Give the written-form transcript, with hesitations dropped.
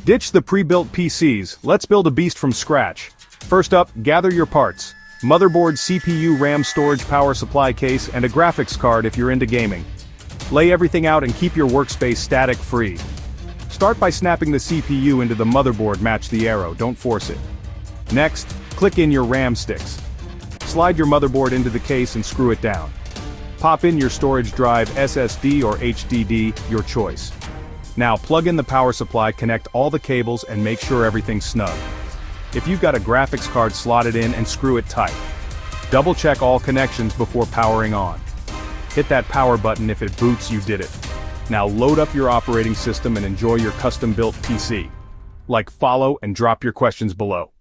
Ditch the pre-built PCs, let's build a beast from scratch. First up, gather your parts. Motherboard, CPU, RAM, storage, power supply case, and a graphics card if you're into gaming. Lay everything out and keep your workspace static-free. Start by snapping the CPU into the motherboard, match the arrow, don't force it. Next, click in your RAM sticks. Slide your motherboard into the case and screw it down. Pop in your storage drive, SSD or HDD, your choice. Now plug in the power supply, connect all the cables and make sure everything's snug. If you've got a graphics card, slot it in and screw it tight. Double check all connections before powering on. Hit that power button if it boots, you did it. Now load up your operating system and enjoy your custom-built PC. Like, follow, and drop your questions below.